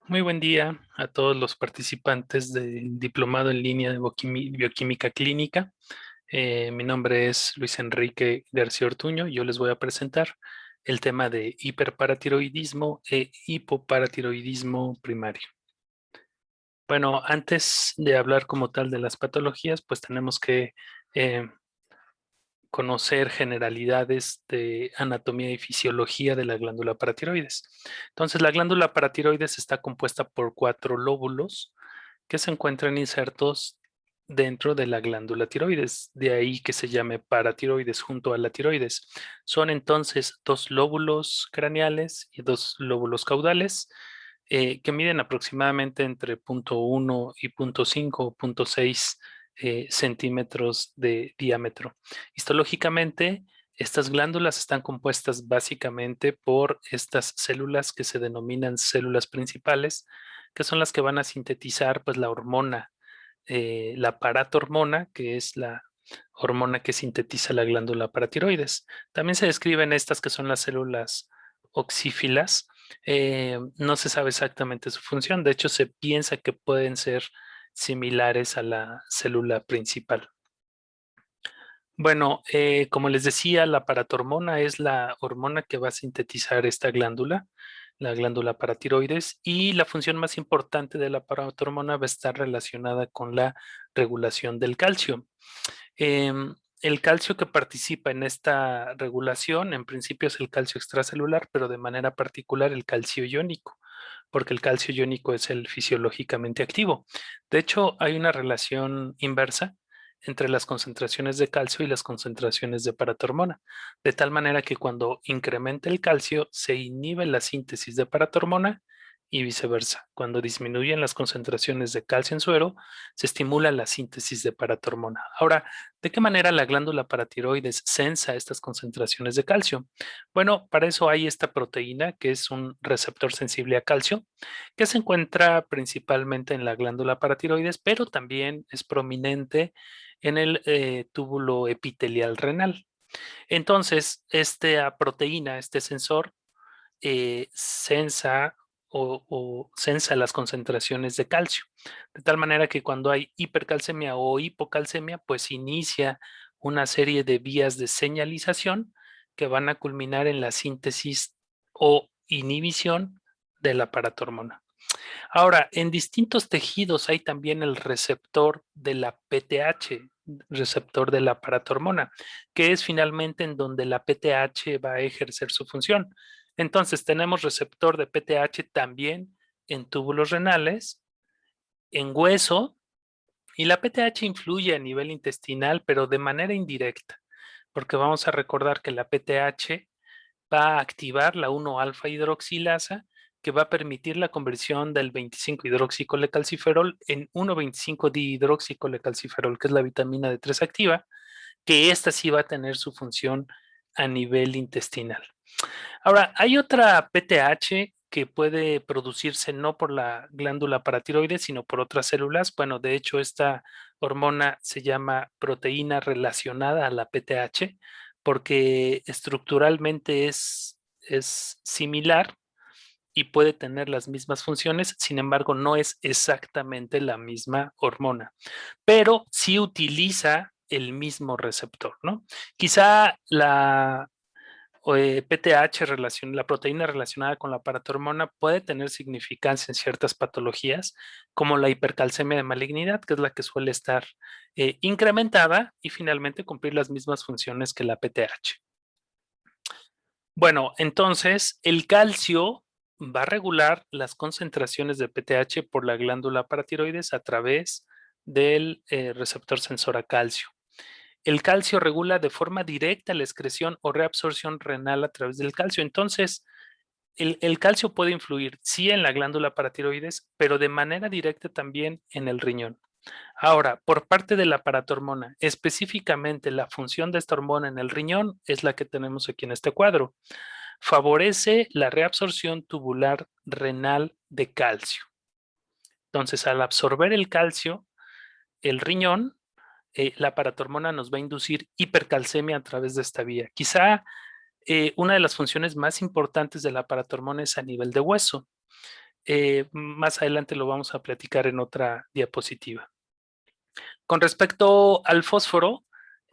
Muy buen día a todos los participantes del diplomado en línea de bioquímica clínica. Mi nombre es Luis Enrique García Ortuño. Yo les voy a presentar el tema de hiperparatiroidismo e hipoparatiroidismo primario. Bueno, antes de hablar como tal de las patologías, pues tenemos que eh, conocer generalidades de anatomía y fisiología de la glándula paratiroides. Entonces, la glándula paratiroides está compuesta por 4 lóbulos que se encuentran insertos dentro de la glándula tiroides, de ahí que se llame paratiroides junto a la tiroides. Son entonces 2 lóbulos craneales y 2 lóbulos caudales que miden aproximadamente entre 0,1 y 0,5 o 0,6 centímetros de diámetro. Histológicamente, estas glándulas están compuestas básicamente por estas células que se denominan células principales, que son las que van a sintetizar pues la hormona, la paratormona, que es la hormona que sintetiza la glándula paratiroides. También se describen estas que son las células oxífilas. No se sabe exactamente su función, de hecho se piensa que pueden ser similares a la célula principal. Bueno, como les decía, la paratormona es la hormona que va a sintetizar esta glándula, la glándula paratiroides, y la función más importante de la paratormona va a estar relacionada con la regulación del calcio. El calcio que participa en esta regulación, en principio es el calcio extracelular, pero de manera particular el calcio iónico, porque el calcio iónico es el fisiológicamente activo. De hecho, hay una relación inversa entre las concentraciones de calcio y las concentraciones de paratormona, de tal manera que cuando incrementa el calcio se inhibe la síntesis de paratormona y viceversa. Cuando disminuyen las concentraciones de calcio en suero, se estimula la síntesis de paratormona. Ahora, ¿de qué manera la glándula paratiroides sensa estas concentraciones de calcio? Bueno, para eso hay esta proteína que es un receptor sensible a calcio, que se encuentra principalmente en la glándula paratiroides, pero también es prominente en el túbulo epitelial renal. Entonces, esta proteína, este sensor, sensa o sensa las concentraciones de calcio, de tal manera que cuando hay hipercalcemia o hipocalcemia, pues inicia una serie de vías de señalización que van a culminar en la síntesis o inhibición de la paratormona. Ahora, en distintos tejidos hay también el receptor de la PTH, receptor de la paratormona, que es finalmente en donde la PTH va a ejercer su función. Entonces, tenemos receptor de PTH también en túbulos renales, en hueso, y la PTH influye a nivel intestinal, pero de manera indirecta, porque vamos a recordar que la PTH va a activar la 1-alfa hidroxilasa que va a permitir la conversión del 25-hidroxicolecalciferol en 1,25-dihidroxicolecalciferol, que es la vitamina D3 activa, que esta sí va a tener su función a nivel intestinal. Ahora, hay otra PTH que puede producirse no por la glándula paratiroides, sino por otras células. Bueno, de hecho, esta hormona se llama proteína relacionada a la PTH porque estructuralmente es similar y puede tener las mismas funciones, sin embargo, no es exactamente la misma hormona, pero sí utiliza el mismo receptor, ¿no? Quizá la PTH, la proteína relacionada con la paratormona, puede tener significancia en ciertas patologías, como la hipercalcemia de malignidad, que es la que suele estar incrementada y finalmente cumplir las mismas funciones que la PTH. Bueno, entonces el calcio va a regular las concentraciones de PTH por la glándula paratiroides a través del receptor sensor a calcio. El calcio regula de forma directa la excreción o reabsorción renal a través del calcio. Entonces, el calcio puede influir, sí, en la glándula paratiroides, pero de manera directa también en el riñón. Ahora, por parte de la paratormona, específicamente la función de esta hormona en el riñón es la que tenemos aquí en este cuadro. Favorece la reabsorción tubular renal de calcio. Entonces, al absorber el calcio, el riñón, la paratormona nos va a inducir hipercalcemia a través de esta vía. Quizá una de las funciones más importantes de la paratormona es a nivel de hueso. Más adelante lo vamos a platicar en otra diapositiva. Con respecto al fósforo,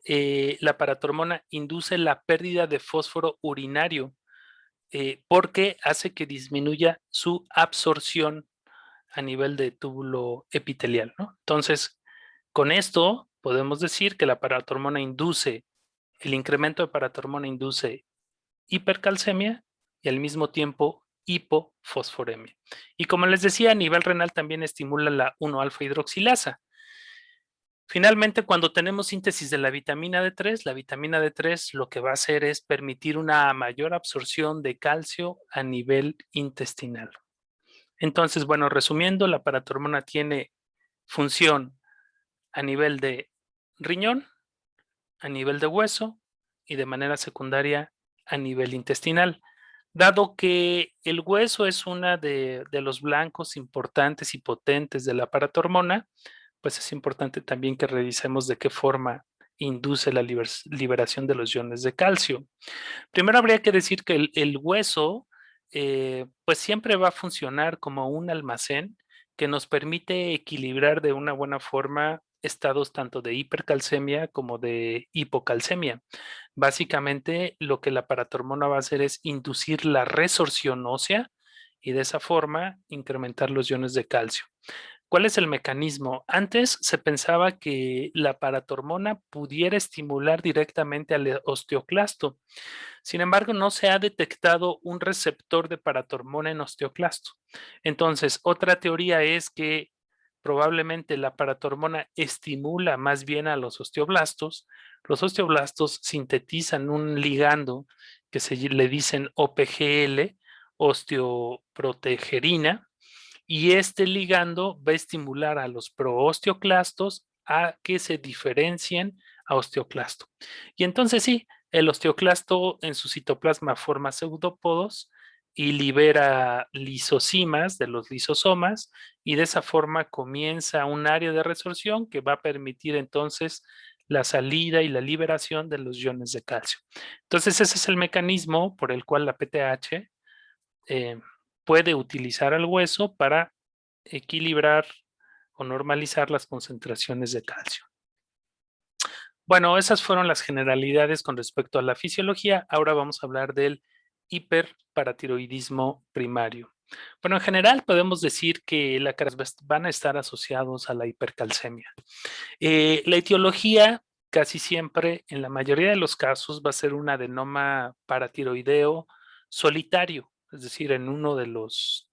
la paratormona induce la pérdida de fósforo urinario porque hace que disminuya su absorción a nivel de túbulo epitelial, ¿no? Entonces, con esto podemos decir que la paratormona induce, el incremento de paratormona induce hipercalcemia y al mismo tiempo hipofosforemia. Y como les decía, a nivel renal también estimula la 1-alfa hidroxilasa. Finalmente, cuando tenemos síntesis de la vitamina D3, la vitamina D3 lo que va a hacer es permitir una mayor absorción de calcio a nivel intestinal. Entonces, bueno, resumiendo, la paratormona tiene función a nivel de riñón, a nivel de hueso y de manera secundaria a nivel intestinal. Dado que el hueso es una de los blancos importantes y potentes de la paratormona, pues es importante también que revisemos de qué forma induce la liberación de los iones de calcio. Primero habría que decir que el hueso pues siempre va a funcionar como un almacén que nos permite equilibrar de una buena forma estados tanto de hipercalcemia como de hipocalcemia. Básicamente lo que la paratormona va a hacer es inducir la resorción ósea y de esa forma incrementar los iones de calcio. ¿Cuál es el mecanismo? Antes se pensaba que la paratormona pudiera estimular directamente al osteoclasto. Sin embargo, no se ha detectado un receptor de paratormona en osteoclasto. Entonces, otra teoría es que probablemente la paratormona estimula más bien a los osteoblastos. Los osteoblastos sintetizan un ligando que se le dicen OPGL, osteoprotegerina, y este ligando va a estimular a los proosteoclastos a que se diferencien a osteoclasto. Y entonces sí, el osteoclasto en su citoplasma forma pseudópodos y libera lisocimas de los lisosomas y de esa forma comienza un área de resorción que va a permitir entonces la salida y la liberación de los iones de calcio. Entonces ese es el mecanismo por el cual la PTH eh, puede utilizar al hueso para equilibrar o normalizar las concentraciones de calcio. Bueno, esas fueron las generalidades con respecto a la fisiología. Ahora vamos a hablar del hiperparatiroidismo primario. Bueno, en general podemos decir que van a estar asociados a la hipercalcemia. La etiología casi siempre, en la mayoría de los casos, va a ser un adenoma paratiroideo solitario, es decir, en uno de los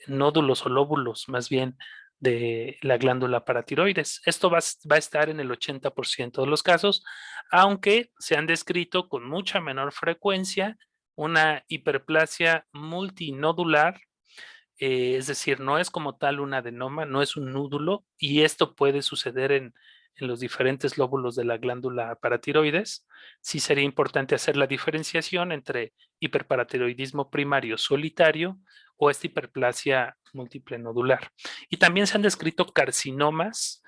nódulos o lóbulos más bien de la glándula paratiroides. Esto va a estar en el 80% de los casos, aunque se han descrito con mucha menor frecuencia una hiperplasia multinodular, es decir, no es como tal un adenoma, no es un nódulo, y esto puede suceder en los diferentes lóbulos de la glándula paratiroides. Sí sería importante hacer la diferenciación entre hiperparatiroidismo primario solitario o esta hiperplasia múltiple nodular. Y también se han descrito carcinomas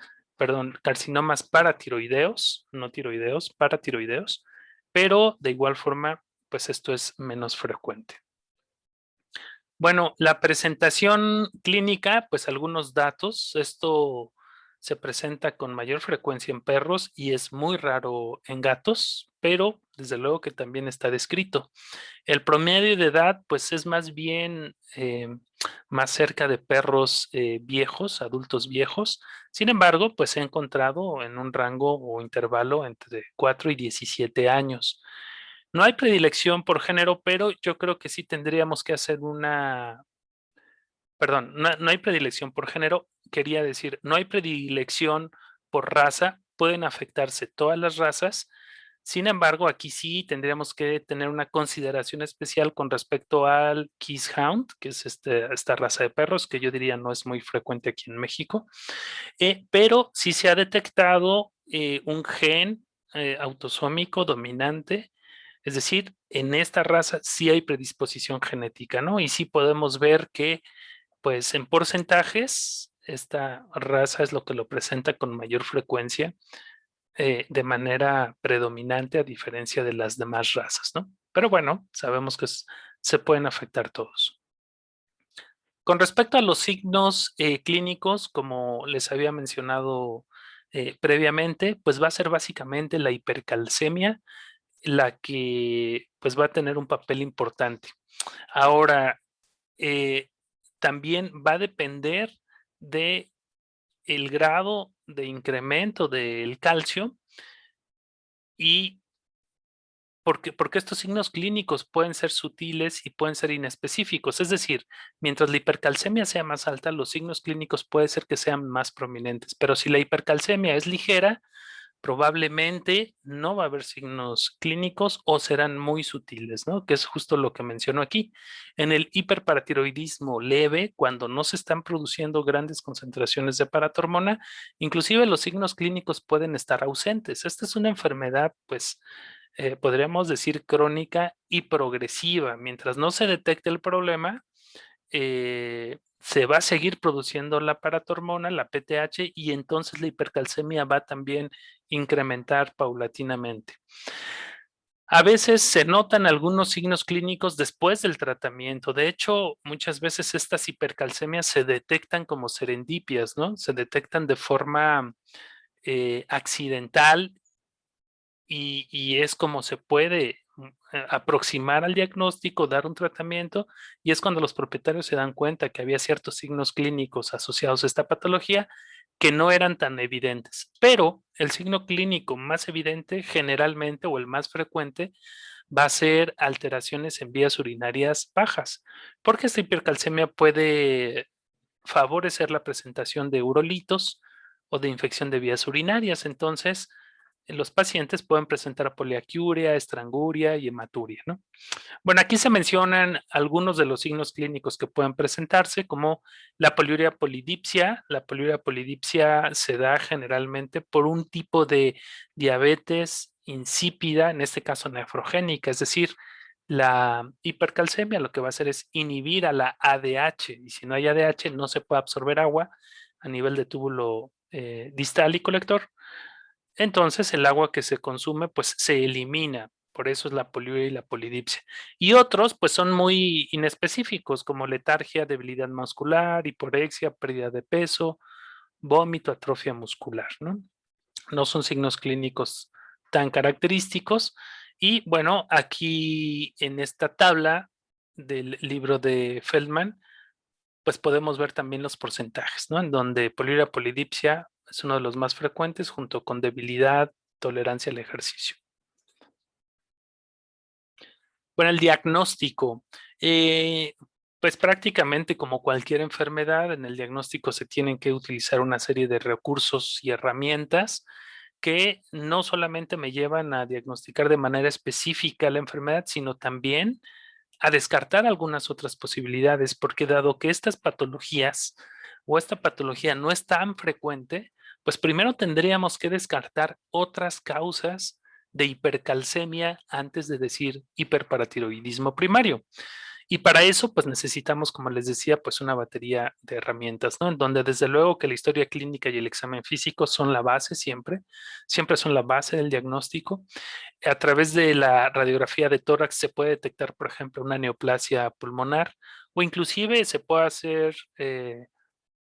paratiroideos, no tiroideos, paratiroideos, pero de igual forma, pues esto es menos frecuente. Bueno, la presentación clínica, pues algunos datos. Esto se presenta con mayor frecuencia en perros y es muy raro en gatos, pero desde luego que también está descrito. El promedio de edad, pues es más bien más cerca de perros viejos, adultos viejos. Sin embargo, pues se ha encontrado en un rango o intervalo entre 4 y 17 años. No hay predilección por género, pero yo creo que sí tendríamos que hacer perdón, no hay predilección por género, quería decir, no hay predilección por raza, pueden afectarse todas las razas. Sin embargo, aquí sí tendríamos que tener una consideración especial con respecto al Keeshond, que es esta raza de perros, que yo diría no es muy frecuente aquí en México, pero sí se ha detectado un gen autosómico dominante, es decir, en esta raza sí hay predisposición genética, ¿no? Y sí podemos ver que, pues en porcentajes, esta raza es lo que lo presenta con mayor frecuencia de manera predominante a diferencia de las demás razas, ¿no? Pero bueno, sabemos que se pueden afectar todos. Con respecto a los signos clínicos, como les había mencionado previamente, pues va a ser básicamente la hipercalcemia la que pues va a tener un papel importante. Ahora, eh, también va a depender de el grado de incremento del calcio y porque estos signos clínicos pueden ser sutiles y pueden ser inespecíficos. Es decir, mientras la hipercalcemia sea más alta, los signos clínicos puede ser que sean más prominentes, pero si la hipercalcemia es ligera, probablemente no va a haber signos clínicos o serán muy sutiles, ¿no? Que es justo lo que menciono aquí. En el hiperparatiroidismo leve, cuando no se están produciendo grandes concentraciones de paratormona, inclusive los signos clínicos pueden estar ausentes. Esta es una enfermedad, pues, podríamos decir crónica y progresiva. Mientras no se detecte el problema, se va a seguir produciendo la paratormona, la PTH, y entonces la hipercalcemia va a también incrementar paulatinamente. A veces se notan algunos signos clínicos después del tratamiento. De hecho, muchas veces estas hipercalcemias se detectan como serendipias, ¿no? Se detectan de forma accidental y es como se puede aproximar al diagnóstico, dar un tratamiento, y es cuando los propietarios se dan cuenta que había ciertos signos clínicos asociados a esta patología que no eran tan evidentes. Pero el signo clínico más evidente generalmente o el más frecuente va a ser alteraciones en vías urinarias bajas, porque esta hipercalcemia puede favorecer la presentación de urolitos o de infección de vías urinarias. Entonces, los pacientes pueden presentar poliaquiuria, estranguria y hematuria, ¿no? Bueno, aquí se mencionan algunos de los signos clínicos que pueden presentarse, como la poliuria polidipsia. La poliuria polidipsia se da generalmente por un tipo de diabetes insípida, en este caso nefrogénica, es decir, la hipercalcemia lo que va a hacer es inhibir a la ADH, y si no hay ADH no se puede absorber agua a nivel de túbulo distal y colector. Entonces el agua que se consume pues se elimina, por eso es la poliuria y la polidipsia. Y otros pues son muy inespecíficos como letargia, debilidad muscular, hiporexia, pérdida de peso, vómito, atrofia muscular, ¿no? No son signos clínicos tan característicos. Y bueno, aquí en esta tabla del libro de Feldman, pues podemos ver también los porcentajes, ¿no? En donde poliuria polidipsia es uno de los más frecuentes junto con debilidad, tolerancia al ejercicio. Bueno, el diagnóstico. eh, pues prácticamente como cualquier enfermedad, en el diagnóstico se tienen que utilizar una serie de recursos y herramientas que no solamente me llevan a diagnosticar de manera específica la enfermedad, sino también a descartar algunas otras posibilidades, porque dado que estas patologías o esta patología no es tan frecuente, pues primero tendríamos que descartar otras causas de hipercalcemia antes de decir hiperparatiroidismo primario. Y para eso, pues necesitamos, como les decía, pues una batería de herramientas, ¿no? En donde desde luego que la historia clínica y el examen físico son la base siempre, siempre son la base del diagnóstico. A través de la radiografía de tórax se puede detectar, por ejemplo, una neoplasia pulmonar o inclusive se puede hacer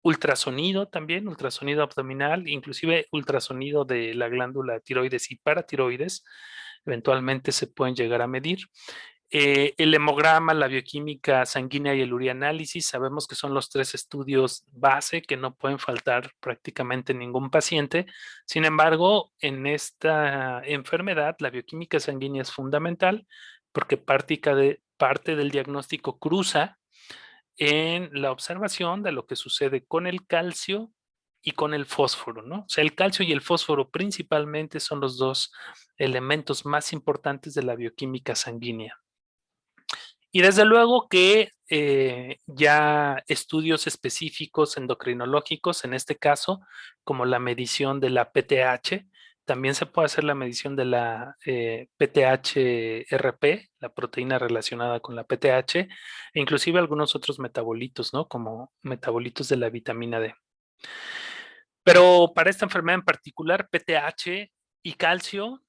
ultrasonido también, ultrasonido abdominal, inclusive ultrasonido de la glándula tiroides y paratiroides. Eventualmente se pueden llegar a medir. El hemograma, la bioquímica sanguínea y el urianálisis, sabemos que son los tres estudios base que no pueden faltar prácticamente en ningún paciente. Sin embargo, en esta enfermedad, la bioquímica sanguínea es fundamental porque parte del diagnóstico cruza en la observación de lo que sucede con el calcio y con el fósforo, ¿no? O sea, el calcio y el fósforo principalmente son los dos elementos más importantes de la bioquímica sanguínea. Y desde luego que ya estudios específicos endocrinológicos, en este caso, como la medición de la PTH, también se puede hacer la medición de la PTH-RP, la proteína relacionada con la PTH, e inclusive algunos otros metabolitos, ¿no? Como metabolitos de la vitamina D. Pero para esta enfermedad en particular, PTH y calcio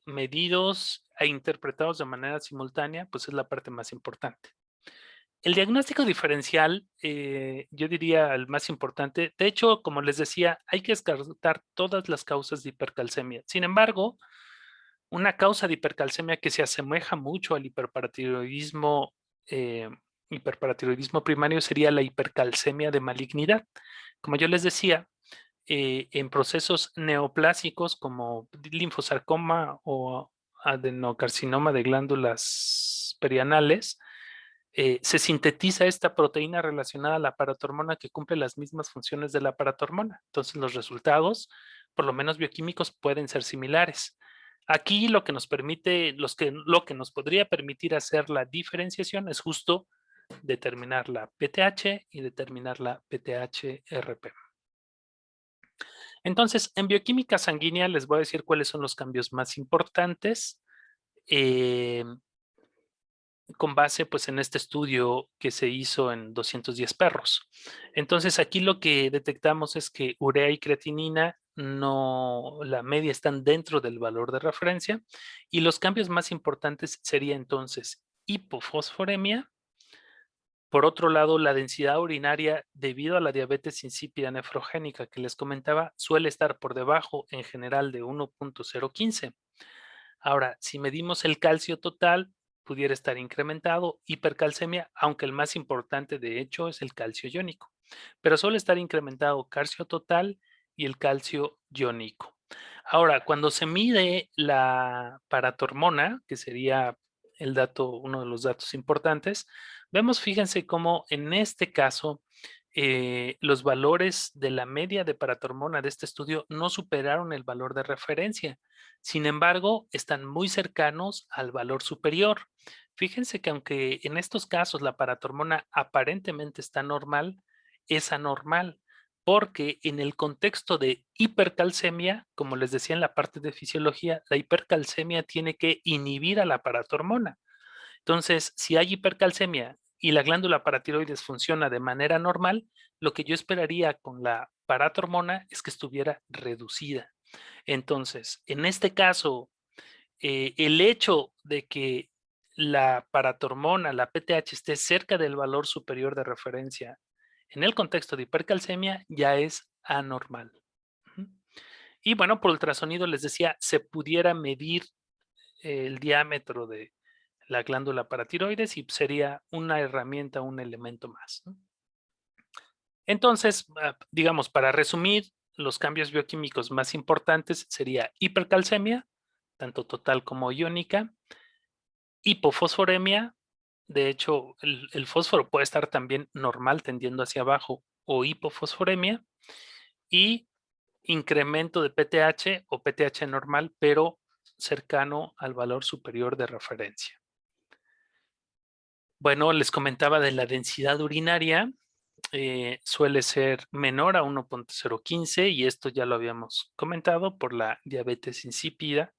medidos e interpretados de manera simultánea, pues es la parte más importante. El diagnóstico diferencial, yo diría el más importante. De hecho, como les decía, hay que descartar todas las causas de hipercalcemia. Sin embargo, una causa de hipercalcemia que se asemeja mucho al eh, hiperparatiroidismo primario sería la hipercalcemia de malignidad. Como yo les decía, en procesos neoplásicos como linfosarcoma o adenocarcinoma de glándulas perianales, se sintetiza esta proteína relacionada a la paratormona que cumple las mismas funciones de la paratormona. Entonces, los resultados, por lo menos bioquímicos, pueden ser similares. Aquí lo que nos permite, lo que nos podría permitir hacer la diferenciación es justo determinar la PTH y determinar la PTH-RP. Entonces, en bioquímica sanguínea les voy a decir cuáles son los cambios más importantes. Eh, con base pues en este estudio que se hizo en 210 perros. Entonces aquí lo que detectamos es que urea y creatinina no, la media están dentro del valor de referencia y los cambios más importantes sería entonces hipofosforemia. Por otro lado, la densidad urinaria debido a la diabetes insípida nefrogénica que les comentaba suele estar por debajo en general de 1.015. Ahora, si medimos el calcio total, pudiera estar incrementado, hipercalcemia, aunque el más importante de hecho es el calcio iónico, pero suele estar incrementado calcio total y el calcio iónico. Ahora, cuando se mide la paratormona, que sería el dato, uno de los datos importantes, vemos, fíjense cómo en este caso los valores de la media de paratormona de este estudio no superaron el valor de referencia. Sin embargo, están muy cercanos al valor superior. Fíjense que aunque en estos casos la paratormona aparentemente está normal, es anormal, porque en el contexto de hipercalcemia, como les decía en la parte de fisiología, la hipercalcemia tiene que inhibir a la paratormona. Entonces, si hay hipercalcemia y la glándula paratiroides funciona de manera normal, lo que yo esperaría con la paratormona es que estuviera reducida. Entonces, en este caso, el hecho de que la paratormona, la PTH, esté cerca del valor superior de referencia en el contexto de hipercalcemia ya es anormal. Y bueno, por ultrasonido les decía, se pudiera medir el diámetro de la glándula paratiroides y sería una herramienta, un elemento más, ¿no? Entonces, digamos, para resumir, los cambios bioquímicos más importantes sería hipercalcemia, tanto total como iónica, hipofosforemia, de hecho, el fósforo puede estar también normal tendiendo hacia abajo o hipofosforemia y incremento de PTH o PTH normal, pero cercano al valor superior de referencia. Bueno, les comentaba de la densidad urinaria, suele ser menor a 1.015 y esto ya lo habíamos comentado por la diabetes insípida.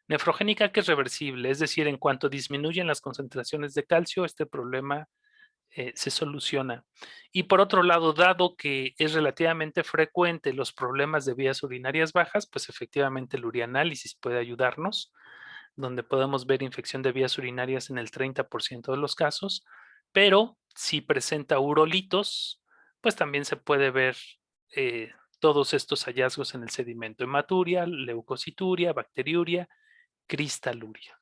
Nefrogénica que es reversible, es decir, en cuanto disminuyen las concentraciones de calcio, este problema se soluciona. Y por otro lado, dado que es relativamente frecuente los problemas de vías urinarias bajas, pues efectivamente el urianálisis puede ayudarnos, donde podemos ver infección de vías urinarias en el 30% de los casos, pero si presenta urolitos, pues también se puede ver todos estos hallazgos en el sedimento: hematuria, leucocituria, bacteriuria, cristaluria.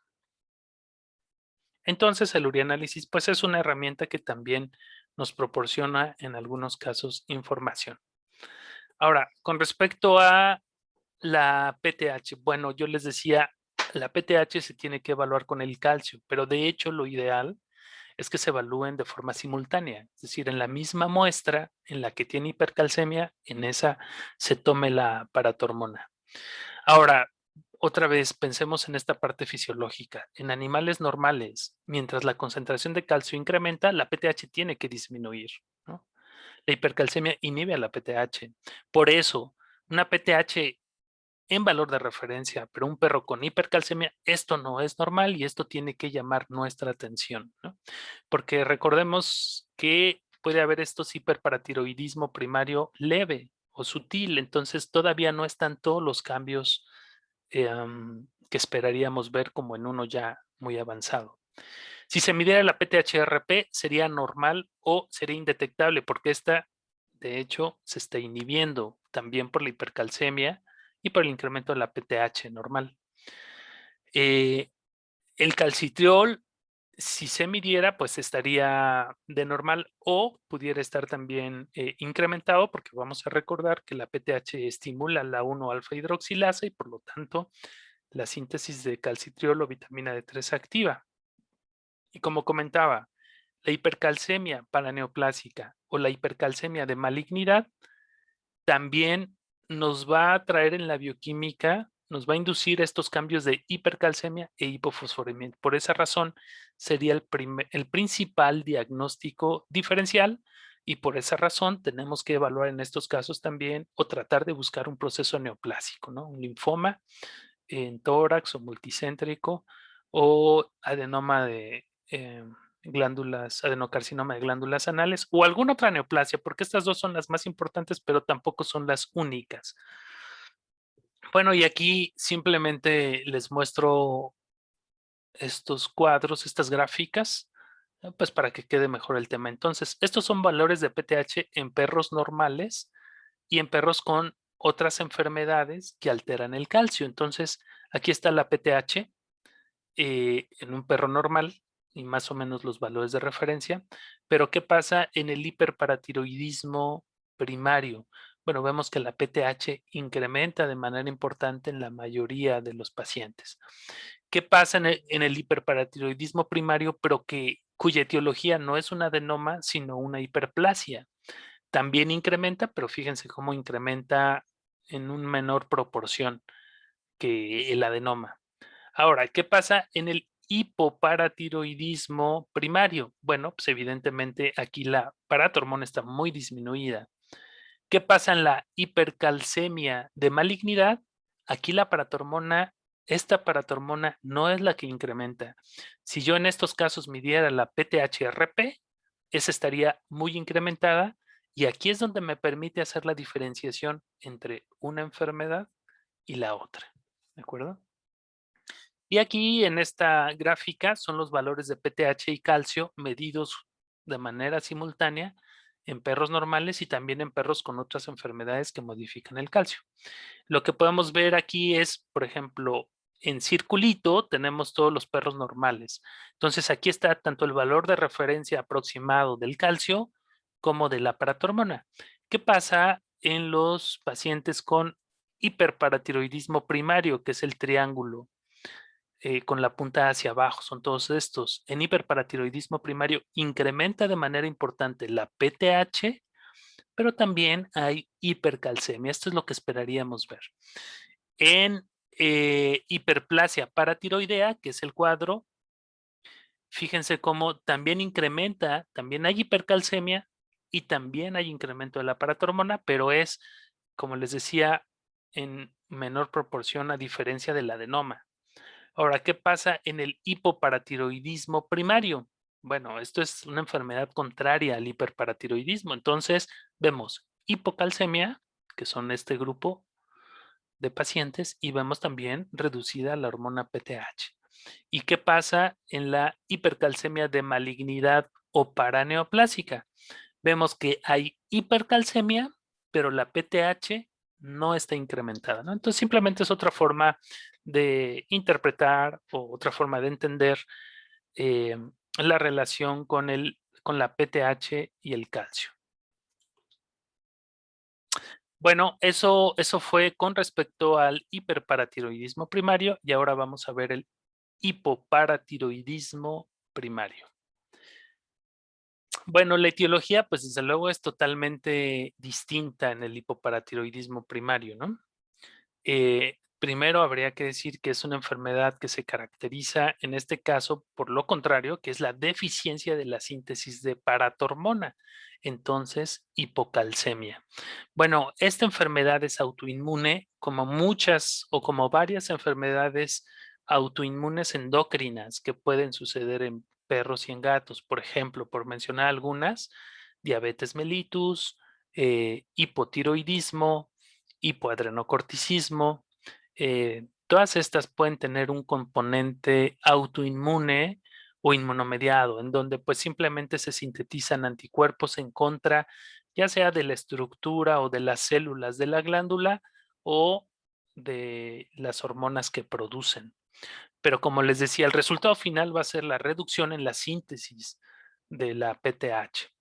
Entonces, el urianálisis, pues es una herramienta que también nos proporciona en algunos casos información. Ahora, con respecto a la PTH, bueno, yo les decía, la PTH se tiene que evaluar con el calcio, pero de hecho lo ideal es que se evalúen de forma simultánea, es decir, en la misma muestra en la que tiene hipercalcemia, en esa se tome la paratormona. Ahora, otra vez, pensemos en esta parte fisiológica. En animales normales, mientras la concentración de calcio incrementa, la PTH tiene que disminuir, ¿no? La hipercalcemia inhibe a la PTH. Por eso, una PTH en valor de referencia, pero un perro con hipercalcemia, esto no es normal y esto tiene que llamar nuestra atención, ¿no? Porque recordemos que puede haber estos hiperparatiroidismo primario leve o sutil, entonces todavía no están todos los cambios que esperaríamos ver como en uno ya muy avanzado. Si se midiera la PTHRP, sería normal o sería indetectable, porque esta, de hecho, se está inhibiendo también por la hipercalcemia y por el incremento de la PTH normal. El calcitriol, si se midiera, pues estaría de normal o pudiera estar también incrementado, porque vamos a recordar que la PTH estimula la 1-alfa hidroxilasa y por lo tanto la síntesis de calcitriol o vitamina D3 activa. Y como comentaba, la hipercalcemia paraneoplásica o la hipercalcemia de malignidad también nos va a traer en la bioquímica, nos va a inducir estos cambios de hipercalcemia e hipofosforemia. Por esa razón, sería el principal diagnóstico diferencial y por esa razón tenemos que evaluar en estos casos también o tratar de buscar un proceso neoplásico, ¿no? Un linfoma en tórax o multicéntrico o adenoma de glándulas, adenocarcinoma de glándulas anales o alguna otra neoplasia, porque estas dos son las más importantes, pero tampoco son las únicas. Bueno, y aquí simplemente les muestro estos cuadros, estas gráficas, pues para que quede mejor el tema. Entonces, estos son valores de PTH en perros normales y en perros con otras enfermedades que alteran el calcio. Entonces, aquí está la PTH en un perro normal y más o menos los valores de referencia. Pero, ¿qué pasa en el hiperparatiroidismo primario? Bueno, vemos que la PTH incrementa de manera importante en la mayoría de los pacientes. ¿Qué pasa en el hiperparatiroidismo primario, pero cuya etiología no es un adenoma, sino una hiperplasia? También incrementa, pero fíjense cómo incrementa en una menor proporción que el adenoma. Ahora, ¿qué pasa en el hipoparatiroidismo primario? Bueno, pues evidentemente aquí la paratormona está muy disminuida. ¿Qué pasa en la hipercalcemia de malignidad? Aquí esta paratormona no es la que incrementa. Si yo en estos casos midiera la PTHRP, esa estaría muy incrementada y aquí es donde me permite hacer la diferenciación entre una enfermedad y la otra. ¿De acuerdo? Y aquí en esta gráfica son los valores de PTH y calcio medidos de manera simultánea en perros normales y también en perros con otras enfermedades que modifican el calcio. Lo que podemos ver aquí es, por ejemplo, en circulito tenemos todos los perros normales. Entonces aquí está tanto el valor de referencia aproximado del calcio como de la paratormona. ¿Qué pasa en los pacientes con hiperparatiroidismo primario, que es el triángulo con la punta hacia abajo? Son todos estos. En hiperparatiroidismo primario incrementa de manera importante la PTH, pero también hay hipercalcemia. Esto es lo que esperaríamos ver. En hiperplasia paratiroidea, que es el cuadro, fíjense cómo también incrementa, también hay hipercalcemia y también hay incremento de la paratormona, pero es, como les decía, en menor proporción a diferencia del adenoma. Ahora, ¿qué pasa en el hipoparatiroidismo primario? Bueno, esto es una enfermedad contraria al hiperparatiroidismo. Entonces, vemos hipocalcemia, que son este grupo de pacientes, y vemos también reducida la hormona PTH. ¿Y qué pasa en la hipercalcemia de malignidad o paraneoplásica? Vemos que hay hipercalcemia, pero la PTH no está incrementada, ¿no? Entonces simplemente es otra forma de interpretar o otra forma de entender eh, la relación con la PTH y el calcio. Bueno, eso fue con respecto al hiperparatiroidismo primario y ahora vamos a ver el hipoparatiroidismo primario. Bueno, la etiología, pues desde luego es totalmente distinta en el hipoparatiroidismo primario, ¿no? Primero habría que decir que es una enfermedad que se caracteriza en este caso por lo contrario, que es la deficiencia de la síntesis de paratormona, entonces hipocalcemia. Bueno, esta enfermedad es autoinmune como muchas o como varias enfermedades autoinmunes endocrinas que pueden suceder en perros y en gatos. Por ejemplo, por mencionar algunas, diabetes mellitus, hipotiroidismo, hipoadrenocorticismo. Todas estas pueden tener un componente autoinmune o inmunomediado, en donde pues simplemente se sintetizan anticuerpos en contra, ya sea de la estructura o de las células de la glándula o de las hormonas que producen. Pero como les decía, el resultado final va a ser la reducción en la síntesis de la PTH.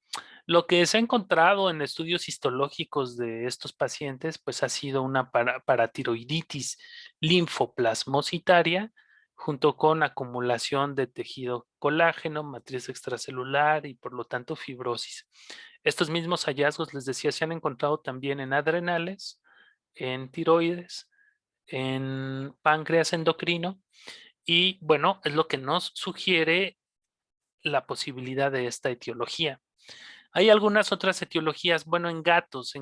Lo que se ha encontrado en estudios histológicos de estos pacientes, pues ha sido una paratiroiditis linfoplasmocitaria, junto con acumulación de tejido colágeno, matriz extracelular y por lo tanto fibrosis. Estos mismos hallazgos, les decía, se han encontrado también en adrenales, en tiroides, en páncreas endocrino y bueno, es lo que nos sugiere la posibilidad de esta etiología. Hay algunas otras etiologías, bueno, en gatos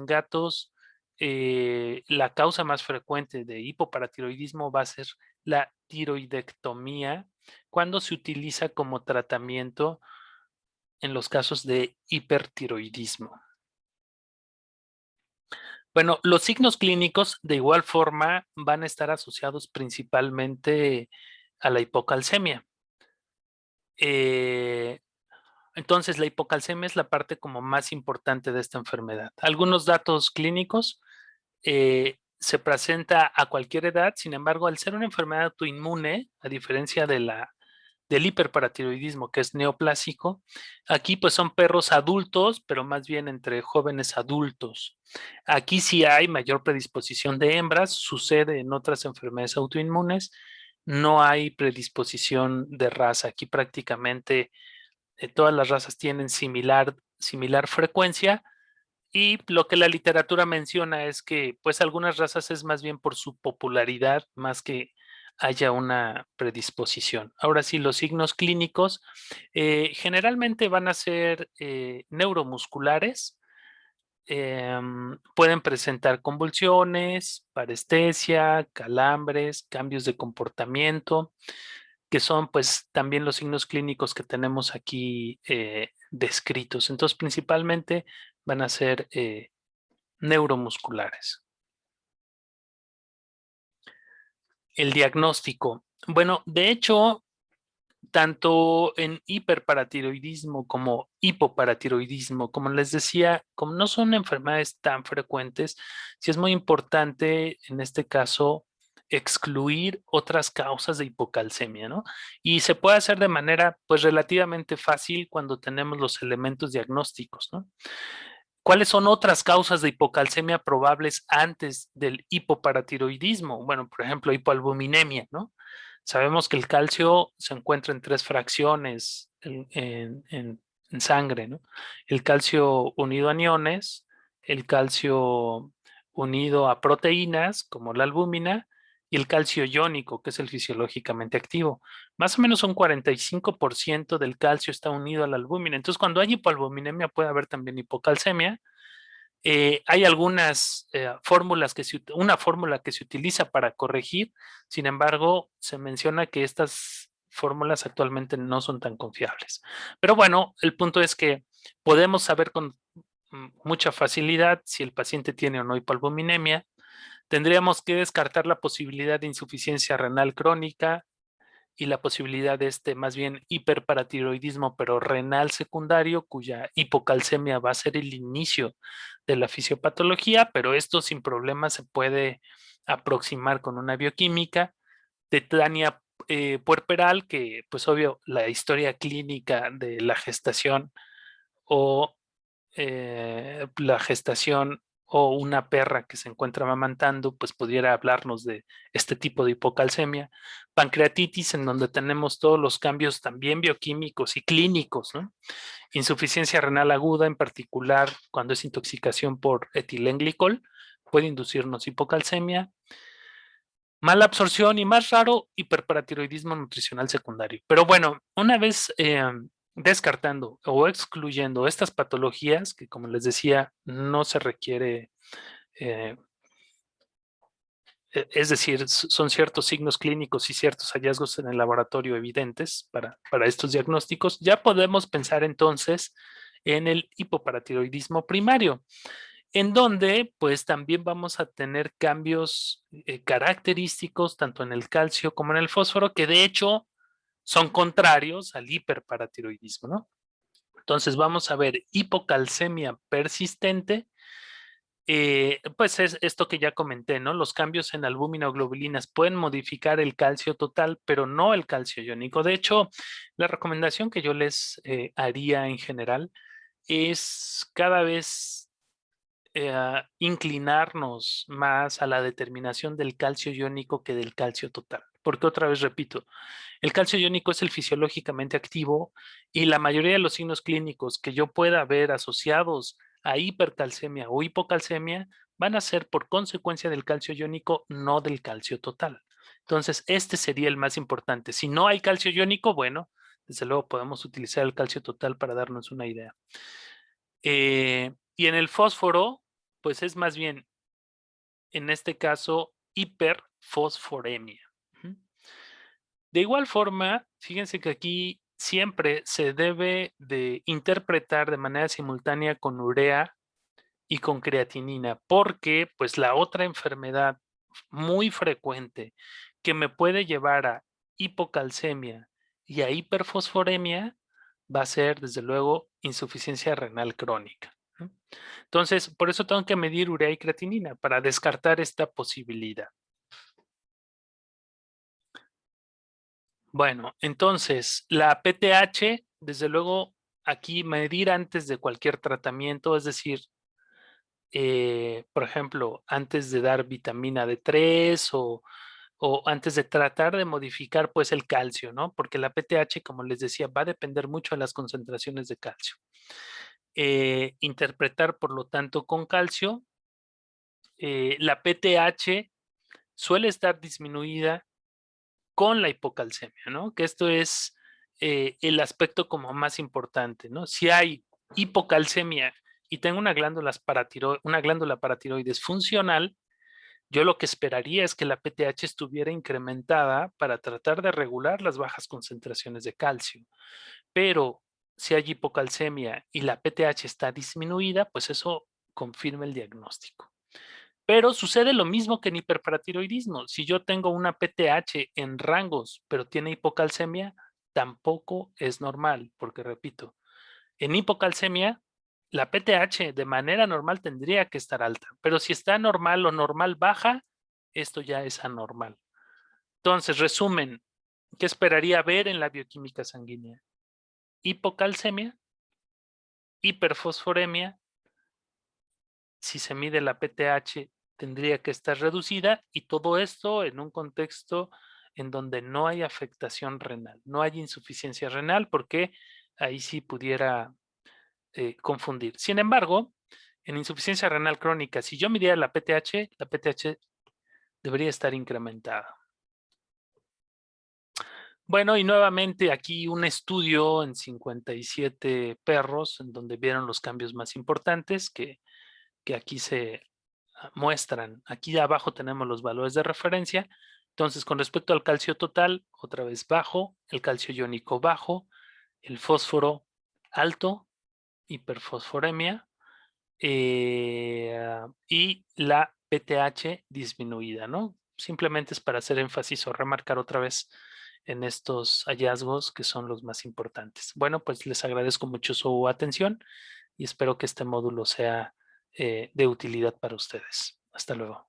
la causa más frecuente de hipoparatiroidismo va a ser la tiroidectomía cuando se utiliza como tratamiento en los casos de hipertiroidismo. Bueno, los signos clínicos de igual forma van a estar asociados principalmente a la hipocalcemia. Entonces, la hipocalcemia es la parte como más importante de esta enfermedad. Algunos datos clínicos se presenta a cualquier edad, sin embargo, al ser una enfermedad autoinmune, a diferencia del hiperparatiroidismo, que es neoplásico, aquí pues son perros adultos, pero más bien entre jóvenes adultos. Aquí sí hay mayor predisposición de hembras, sucede en otras enfermedades autoinmunes, no hay predisposición de raza. Aquí prácticamente todas las razas tienen similar frecuencia y lo que la literatura menciona es que pues algunas razas es más bien por su popularidad más que haya una predisposición. Ahora sí, los signos clínicos generalmente van a ser neuromusculares, pueden presentar convulsiones, parestesia, calambres, cambios de comportamiento, que son pues también los signos clínicos que tenemos aquí descritos. Entonces, principalmente van a ser neuromusculares. El diagnóstico. Bueno, de hecho, tanto en hiperparatiroidismo como hipoparatiroidismo, como les decía, como no son enfermedades tan frecuentes, sí es muy importante en este caso excluir otras causas de hipocalcemia, ¿no? Y se puede hacer de manera pues relativamente fácil cuando tenemos los elementos diagnósticos, ¿no? ¿Cuáles son otras causas de hipocalcemia probables antes del hipoparatiroidismo? Bueno, por ejemplo, hipoalbuminemia, ¿no? Sabemos que el calcio se encuentra en tres fracciones en sangre, ¿no? El calcio unido a aniones, el calcio unido a proteínas, como la albúmina, y el calcio iónico, que es el fisiológicamente activo. Más o menos un 45% del calcio está unido a la albúmina. Entonces, cuando hay hipoalbuminemia puede haber también hipocalcemia. Hay algunas fórmulas una fórmula que se utiliza para corregir, sin embargo, se menciona que estas fórmulas actualmente no son tan confiables. Pero bueno, el punto es que podemos saber con mucha facilidad si el paciente tiene o no hipoalbuminemia. Tendríamos que descartar la posibilidad de insuficiencia renal crónica y la posibilidad de más bien hiperparatiroidismo, pero renal secundario, cuya hipocalcemia va a ser el inicio de la fisiopatología, pero esto sin problema se puede aproximar con una bioquímica. Tetania puerperal, que pues obvio la historia clínica de la gestación o la gestación o una perra que se encuentra amamantando, pues pudiera hablarnos de este tipo de hipocalcemia. Pancreatitis, en donde tenemos todos los cambios también bioquímicos y clínicos, ¿no? Insuficiencia renal aguda, en particular cuando es intoxicación por etilenglicol, puede inducirnos hipocalcemia. Mala absorción y más raro, hiperparatiroidismo nutricional secundario. Pero bueno, una vez descartando o excluyendo estas patologías, que como les decía, no se requiere, eh, es decir, son ciertos signos clínicos y ciertos hallazgos en el laboratorio evidentes para estos diagnósticos, ya podemos pensar entonces en el hipoparatiroidismo primario, en donde pues también vamos a tener cambios característicos tanto en el calcio como en el fósforo, que de hecho son contrarios al hiperparatiroidismo, ¿no? Entonces vamos a ver hipocalcemia persistente. Pues es esto que ya comenté, ¿no? Los cambios en albúmina-globulinas pueden modificar el calcio total, pero no el calcio iónico. De hecho, la recomendación que yo les haría en general es cada vez inclinarnos más a la determinación del calcio iónico que del calcio total. Porque otra vez repito, el calcio iónico es el fisiológicamente activo y la mayoría de los signos clínicos que yo pueda ver asociados a hipercalcemia o hipocalcemia van a ser por consecuencia del calcio iónico, no del calcio total. Entonces, este sería el más importante. Si no hay calcio iónico, bueno, desde luego podemos utilizar el calcio total para darnos una idea. Y en el fósforo, pues es más bien, en este caso, hiperfosforemia. De igual forma, fíjense que aquí siempre se debe de interpretar de manera simultánea con urea y con creatinina, porque pues la otra enfermedad muy frecuente que me puede llevar a hipocalcemia y a hiperfosforemia va a ser, desde luego, insuficiencia renal crónica. Entonces, por eso tengo que medir urea y creatinina para descartar esta posibilidad. Bueno, entonces, la PTH, desde luego, aquí medir antes de cualquier tratamiento, es decir, por ejemplo, antes de dar vitamina D3 o antes de tratar de modificar pues el calcio, ¿no? Porque la PTH, como les decía, va a depender mucho de las concentraciones de calcio. Interpretar, por lo tanto, con calcio, la PTH suele estar disminuida con la hipocalcemia, ¿no? Que esto es el aspecto como más importante, ¿no? Si hay hipocalcemia y tengo una glándula paratiroides funcional, yo lo que esperaría es que la PTH estuviera incrementada para tratar de regular las bajas concentraciones de calcio. Pero si hay hipocalcemia y la PTH está disminuida, pues eso confirma el diagnóstico. Pero sucede lo mismo que en hiperparatiroidismo. Si yo tengo una PTH en rangos, pero tiene hipocalcemia, tampoco es normal, porque repito, en hipocalcemia, la PTH de manera normal tendría que estar alta, pero si está normal o normal baja, esto ya es anormal. Entonces, resumen, ¿qué esperaría ver en la bioquímica sanguínea? Hipocalcemia, hiperfosforemia, si se mide la PTH tendría que estar reducida y todo esto en un contexto en donde no hay afectación renal, no hay insuficiencia renal porque ahí sí pudiera confundir. Sin embargo, en insuficiencia renal crónica, si yo midiera la PTH debería estar incrementada. Bueno, y nuevamente aquí un estudio en 57 perros en donde vieron los cambios más importantes que aquí se muestran. Aquí abajo tenemos los valores de referencia. Entonces, con respecto al calcio total, otra vez bajo, el calcio iónico bajo, el fósforo alto, hiperfosforemia, y la PTH disminuida, ¿no? Simplemente es para hacer énfasis o remarcar otra vez en estos hallazgos que son los más importantes. Bueno, pues les agradezco mucho su atención y espero que este módulo sea de utilidad para ustedes. Hasta luego.